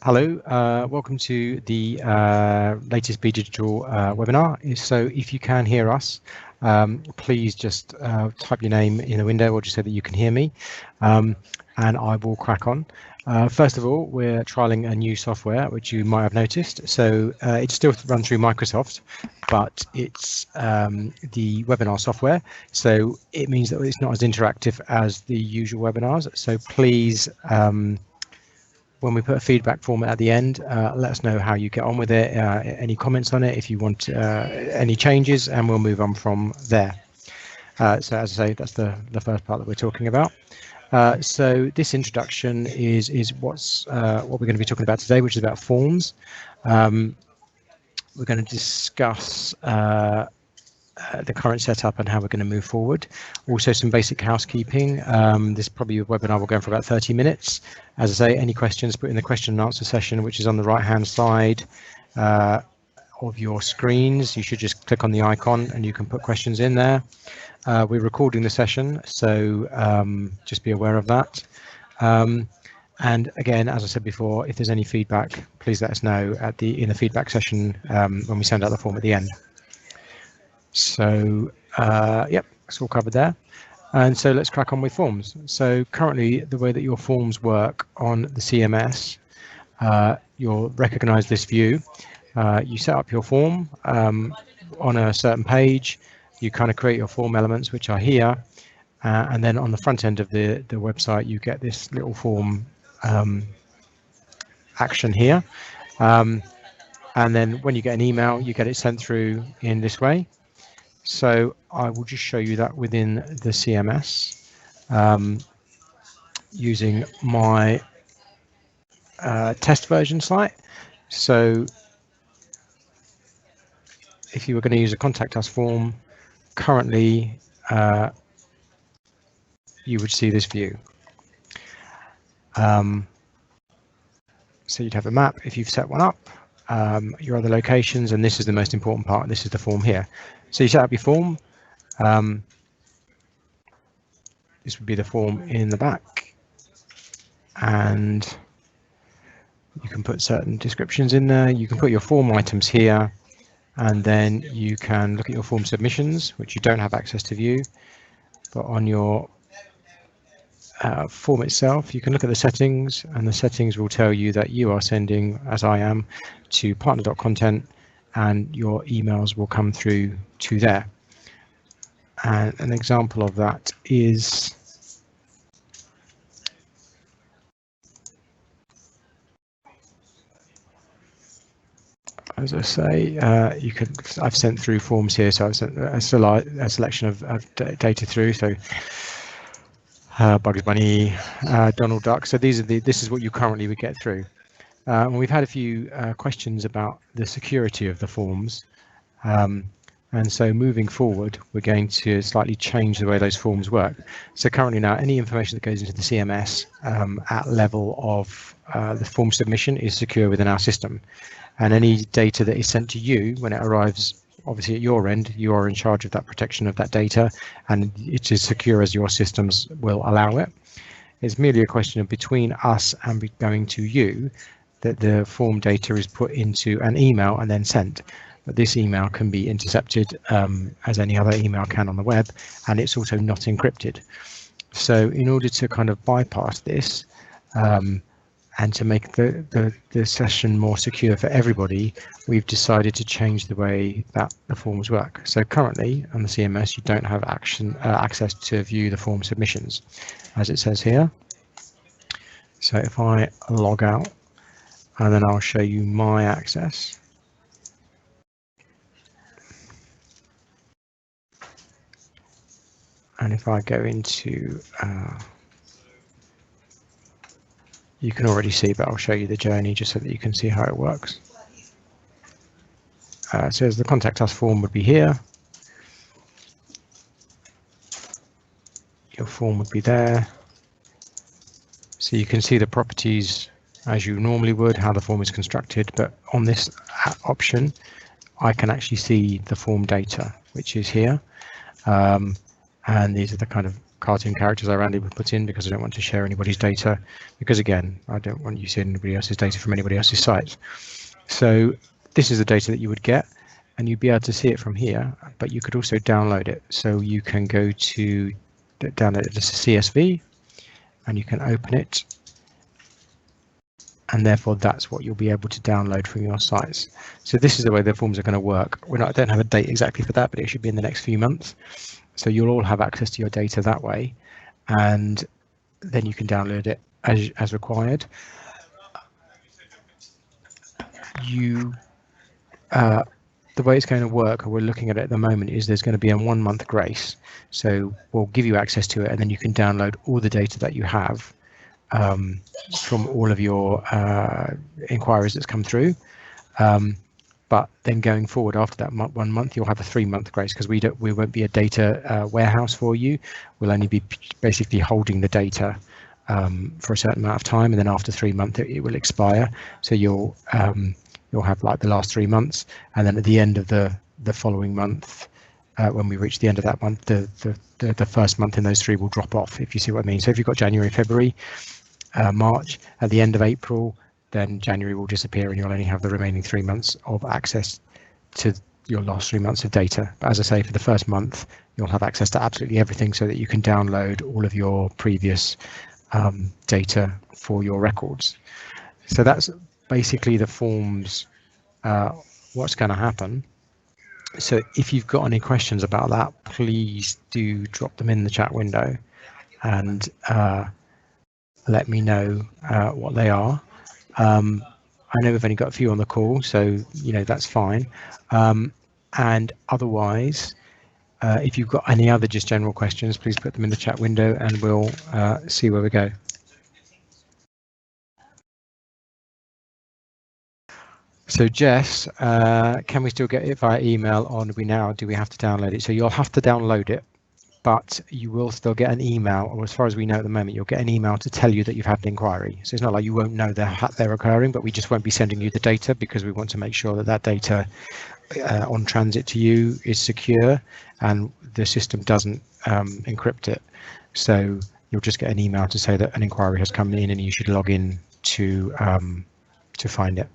Hello, welcome to the latest Be Digital webinar. So if you can hear us, please just type your name in the window or just say that you can hear me, and I will crack on. First of all, we're trialing a new software, which you might have noticed. So it's still run through Microsoft, but it's the webinar software. So it means that it's not as interactive as the usual webinars. So please, when we put a feedback form at the end, let us know how you get on with it, any comments on it, if you want any changes, and we'll move on from there. So as I say, that's the first part that we're talking about. So this introduction is what we're going to be talking about today, which is about forms. We're going to discuss the current setup and how we're going to move forward. Also some basic housekeeping. This probably a webinar will go for about 30 minutes. As I say, any questions, put in the question and answer session, which is on the right hand side of your screens. You should just click on the icon and you can put questions in there. We're recording the session, so just be aware of that. And again, as I said before, if there's any feedback, please let us know in the feedback session when we send out the form at the end. So, yep, that's all covered there. And so let's crack on with forms. So currently, the way that your forms work on the CMS, you'll recognize this view. You set up your form on a certain page. You kind of create your form elements, which are here. And then on the front end of the website, you get this little form action here. And then when you get an email, you get it sent through in this way. So I will just show you that within the CMS using my test version site. So if you were going to use a contact us form, currently you would see this view. So you'd have a map if you've set one up, your other locations, and this is the most important part. This is the form here. So you set up your form. This would be the form in the back, and you can put certain descriptions in there. You can put your form items here, and then you can look at your form submissions, which you don't have access to view. But on your form itself, you can look at the settings, and the settings will tell you that you are sending, as I am, to partner.content, and your emails will come through to there. And an example of that is as I say, I've sent through forms here, so I've sent a selection of data through. So Bugs Bunny, Donald Duck. So this is what you currently would get through. And we've had a few questions about the security of the forms. And so moving forward, we're going to slightly change the way those forms work. So currently now, any information that goes into the CMS at level of the form submission is secure within our system. And any data that is sent to you when it arrives, obviously at your end, you are in charge of that protection of that data, and it's as secure as your systems will allow it. It's merely a question of between us and going to you that the form data is put into an email and then sent. But this email can be intercepted as any other email can on the web, and it's also not encrypted. So in order to kind of bypass this and to make the session more secure for everybody, we've decided to change the way that the forms work. So currently on the CMS, you don't have access to view the form submissions, as it says here. So if I log out, and then I'll show you my access. And if I go into, you can already see, but I'll show you the journey just so that you can see how it works. So as the contact us form would be here. Your form would be there. So you can see the properties as you normally would, how the form is constructed, but on this option, I can actually see the form data, which is here. And these are the kind of cartoon characters I randomly put in because I don't want to share anybody's data, because again, I don't want you seeing anybody else's data from anybody else's site. So this is the data that you would get, and you'd be able to see it from here, but you could also download it. So you can go to download it as a CSV, and you can open it, and therefore that's what you'll be able to download from your sites. So this is the way the forms are going to work. I don't have a date exactly for that, but it should be in the next few months. So you'll all have access to your data that way, and then you can download it as required. The way it's going to work, or we're looking at it at the moment, is there's going to be a 1 month grace. So we'll give you access to it, and then you can download all the data that you have from all of your inquiries that's come through. But then going forward after that 1 month, you'll have a 3 month grace, because we won't be a data warehouse for you. We'll only be basically holding the data for a certain amount of time, and then after 3 months it will expire. So you'll have like the last 3 months, and then at the end of the following month, when we reach the end of that month, the first month in those 3 will drop off, if you see what I mean. So if you've got January, February, March, at the end of April, then January will disappear, and you'll only have the remaining 3 months of access to your last 3 months of data. But as I say, for the first month, you'll have access to absolutely everything, so that you can download all of your previous data for your records. So that's basically the forms, what's going to happen. So if you've got any questions about that, please do drop them in the chat window, and let me know what they are. I know we've only got a few on the call, so that's fine. And otherwise, if you've got any other just general questions, please put them in the chat window, and we'll see where we go. So Jess, can we still get it via email, or do we have to download it? So you'll have to download it, but you will still get an email, or as far as we know at the moment, you'll get an email to tell you that you've had an inquiry. So it's not like you won't know they're occurring, but we just won't be sending you the data, because we want to make sure that data on transit to you is secure, and the system doesn't encrypt it. So you'll just get an email to say that an inquiry has come in, and you should log in to find it.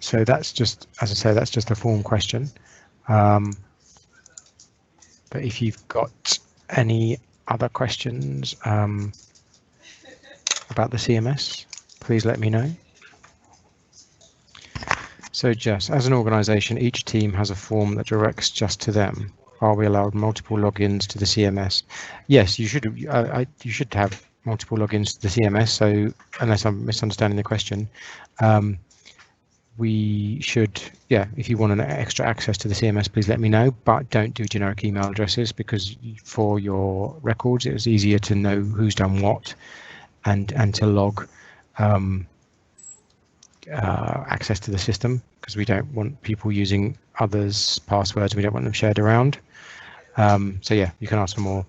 So that's just, as I say, that's just a form question. But if you've got any other questions about the CMS, please let me know. So Jess, as an organisation, each team has a form that directs just to them. Are we allowed multiple logins to the CMS? Yes, you should. You should have multiple logins to the CMS. So unless I'm misunderstanding the question, we should. Yeah, if you want an extra access to the CMS, please let me know. But don't do generic email addresses, because for your records, it was easier to know who's done what, and to log access to the system, because we don't want people using others' passwords. We don't want them shared around. So yeah, you can ask for more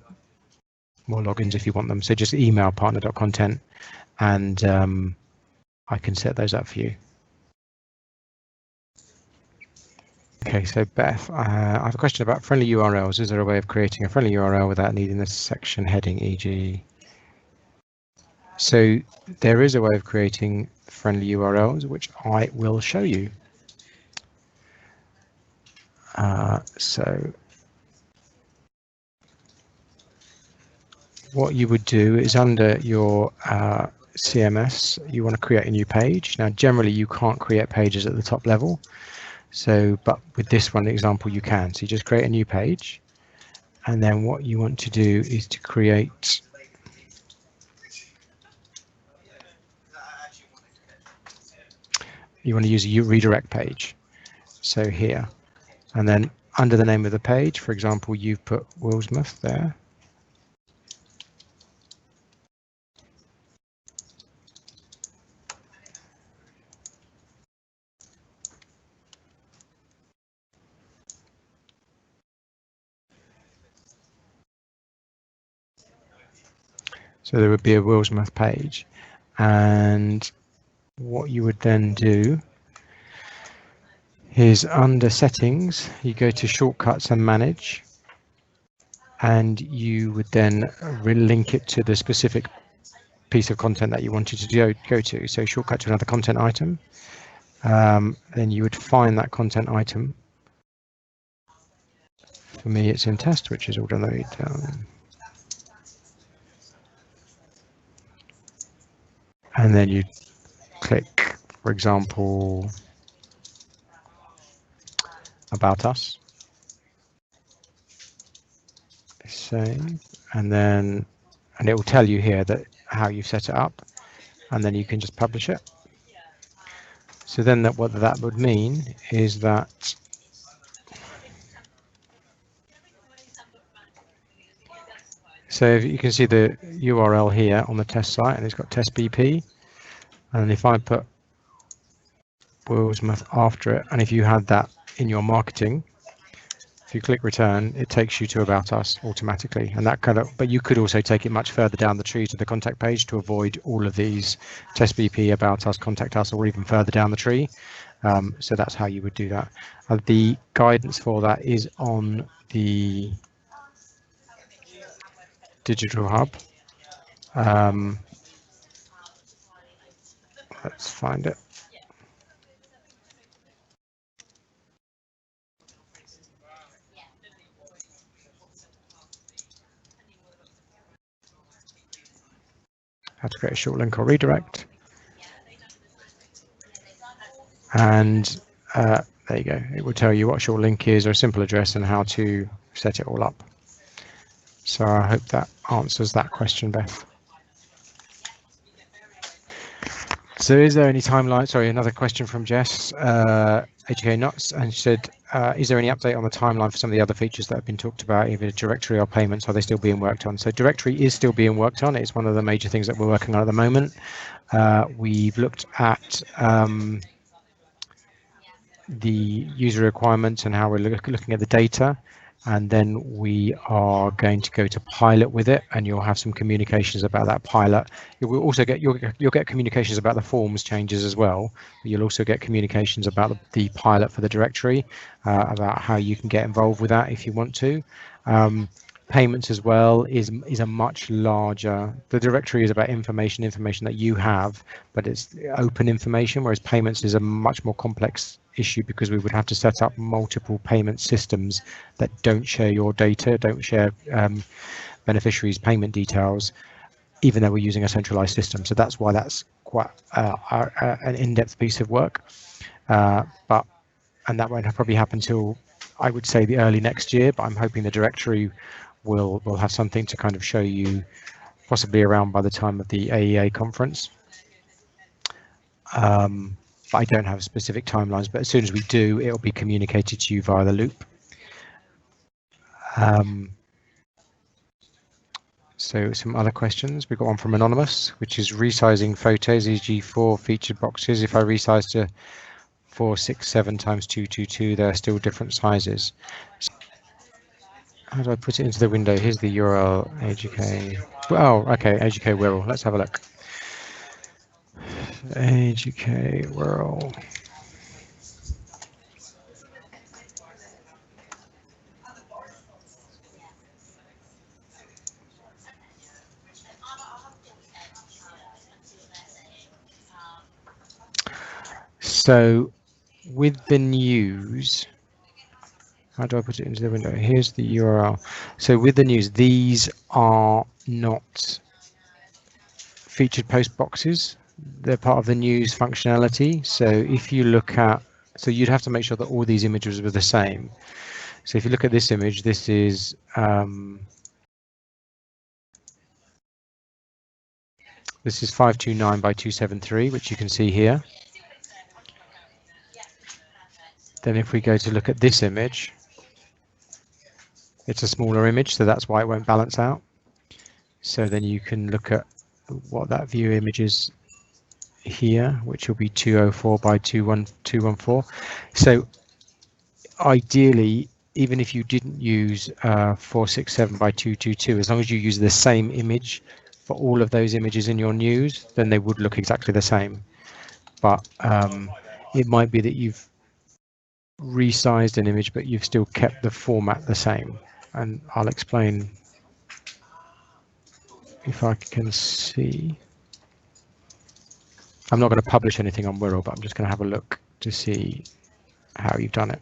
logins if you want them. So just email partner.content, and I can set those up for you. Okay, so Beth, I have a question about friendly URLs. Is there a way of creating a friendly URL without needing the section heading, e.g.? So there is a way of creating friendly URLs, which I will show you. So what you would do is, under your CMS, you want to create a new page. Now, generally, you can't create pages at the top level. So, but with this one example, you can. So you just create a new page, and then what you want to do is to create you want to use a redirect page. So here, and then under the name of the page, for example, you've put Willsmouth there. So there would be a Willsmouth page, and what you would then do is under settings, you go to shortcuts and manage, and you would then link it to the specific piece of content that you wanted to go to. So shortcut to another content item, then you would find that content item. For me, it's in test, which is all done. And then you click, for example, about us. Save, and it will tell you here that how you set it up, and then you can just publish it. So then what that would mean is that so if you can see the URL here on the test site, and it's got test BP, and if I put Willsmouth after it, and if you had that in your marketing, if you click return, it takes you to about us automatically, and that but you could also take it much further down the tree to the contact page to avoid all of these test BP, about us, contact us, or even further down the tree. So that's how you would do that. The guidance for that is on the Digital Hub. Let's find it. How to create a short link or redirect. And there you go. It will tell you what short link is or a simple address and how to set it all up. So I hope that answers that question, Beth. So is there any timeline? Sorry, another question from Jess, HK Nuts, and she said, is there any update on the timeline for some of the other features that have been talked about, either directory or payments? Are they still being worked on? So directory is still being worked on. It's one of the major things that we're working on at the moment. We've looked at the user requirements and how we're looking at the data, and then we are going to go to pilot with it, and you'll have some communications about that pilot. You will also get you'll get communications about the forms changes as well. You'll also get communications about the pilot for the directory, about how you can get involved with that if you want to. Payments as well is a much larger. The directory is about information that you have, but it's open information, whereas payments is a much more complex issue because we would have to set up multiple payment systems that don't share your data, don't share beneficiaries' payment details, even though we're using a centralized system. So that's why that's quite an in-depth piece of work. And that won't probably happen till, I would say, the early next year, but I'm hoping the directory will have something to kind of show you possibly around by the time of the AEA conference. But I don't have specific timelines, but as soon as we do, it'll be communicated to you via the loop. So some other questions. We've got one from Anonymous, which is resizing photos, e.g. 4 featured boxes. If I resize to 467 times 222, there are still different sizes. How do I put it into the window? Here's the URL, AGK. Oh, okay, AGK Wirral. Let's have a look. AGK Wirral. So with the news, how do I put it into the window? Here's the URL. So with the news, these are not featured post boxes. They're part of the news functionality. So if you look at, so you'd have to make sure that all these images were the same. So if you look at this image, this is this is 529 by 273, which you can see here. Then if we go to look at this image, it's a smaller image, so that's why it won't balance out. So then you can look at what that view image is here, which will be 204 by 214. So ideally, even if you didn't use 467 by 222, as long as you use the same image for all of those images in your news, then they would look exactly the same. But it might be that you've resized an image, but you've still kept the format the same. And I'll explain if I can see. I'm not going to publish anything on Wirral, but I'm just going to have a look to see how you've done it.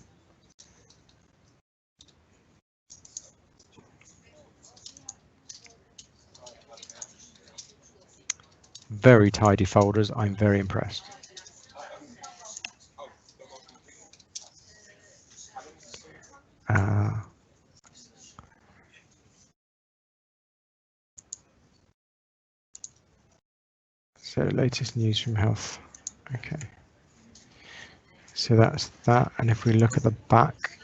Very tidy folders. I'm very impressed. So latest news from health. Okay. So that's that. And if we look at the back,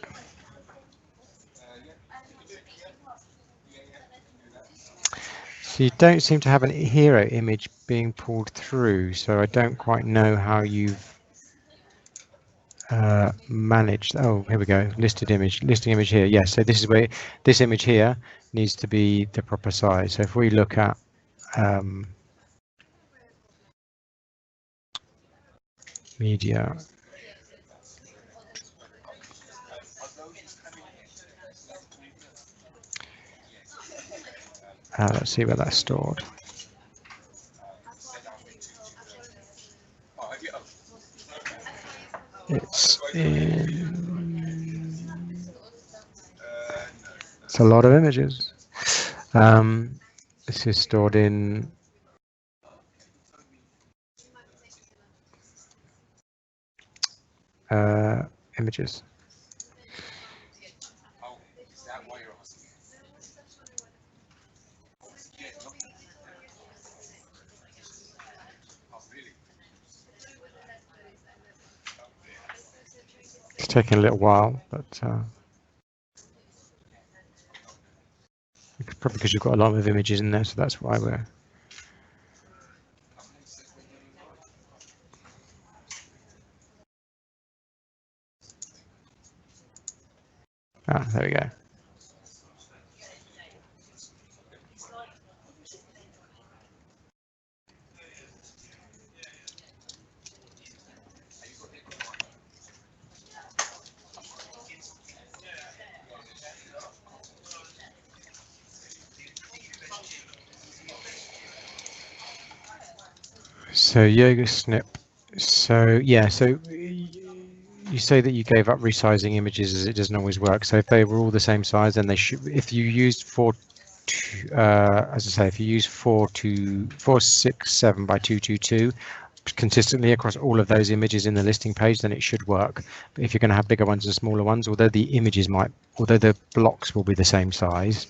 so you don't seem to have an hero image being pulled through. So I don't quite know how you've managed. Oh, here we go. Listing image here. Yes. So this is where this image here needs to be the proper size. So if we look at media, let's see where that's stored. It's a lot of images. This is stored in images. It's taking a little while, but probably because you've got a lot of images in there, so that's why we're. There we go. So yoga snip. So yeah, so you say that you gave up resizing images as it doesn't always work. So if they were all the same size, then they should. If you used as I say, if you use 467 by 222 consistently across all of those images in the listing page, then it should work. But if you're going to have bigger ones and smaller ones, although the blocks will be the same size,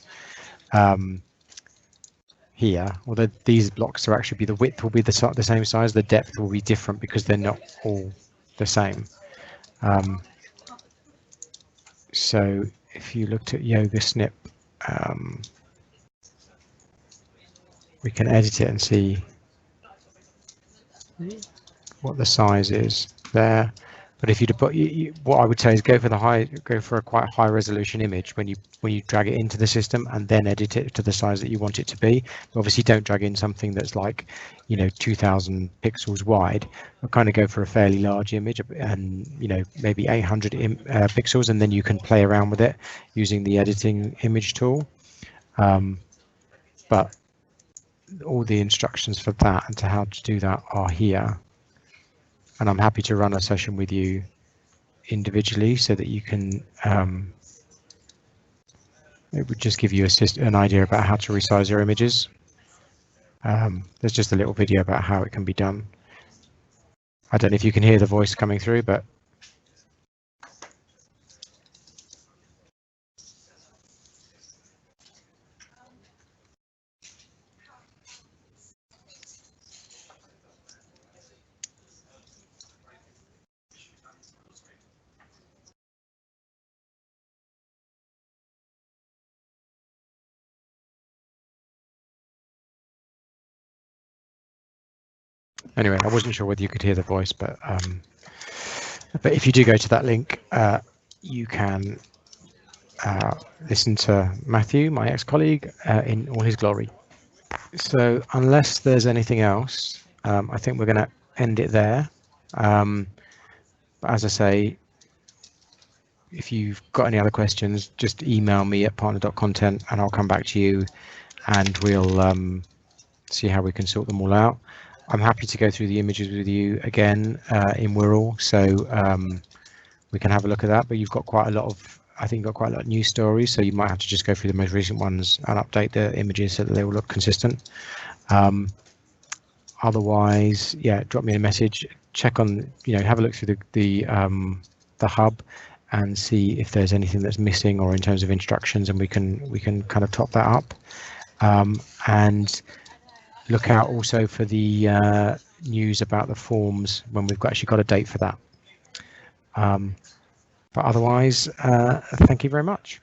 here, although these blocks are actually the width will be the same size, the depth will be different because they're not all the same. So if you looked at yoga snip, we can edit it and see what the size is there. But if what I would say is go for a quite high resolution image when you drag it into the system and then edit it to the size that you want it to be. But obviously, don't drag in something that's like 2,000 pixels wide. But kind of go for a fairly large image and maybe 800 pixels, and then you can play around with it using the editing image tool. But all the instructions for that and to how to do that are here. And I'm happy to run a session with you individually so that you can, it would just give you an idea about how to resize your images. There's just a little video about how it can be done. I don't know if you can hear the voice coming through, but anyway, I wasn't sure whether you could hear the voice, but if you do go to that link, you can listen to Matthew, my ex-colleague, in all his glory. So unless there's anything else, I think we're going to end it there. But as I say, if you've got any other questions, just email me at partner.content and I'll come back to you and we'll see how we can sort them all out. I'm happy to go through the images with you again in Wirral, so we can have a look at that. But you've got quite a lot of, I think, quite a lot of news stories, so you might have to just go through the most recent ones and update the images so that they will look consistent. Otherwise, yeah, drop me a message. Check on, have a look through the hub and see if there's anything that's missing or in terms of instructions, and we can kind of top that up. And look out also for the news about the forms when we've actually got a date for that. But otherwise, thank you very much.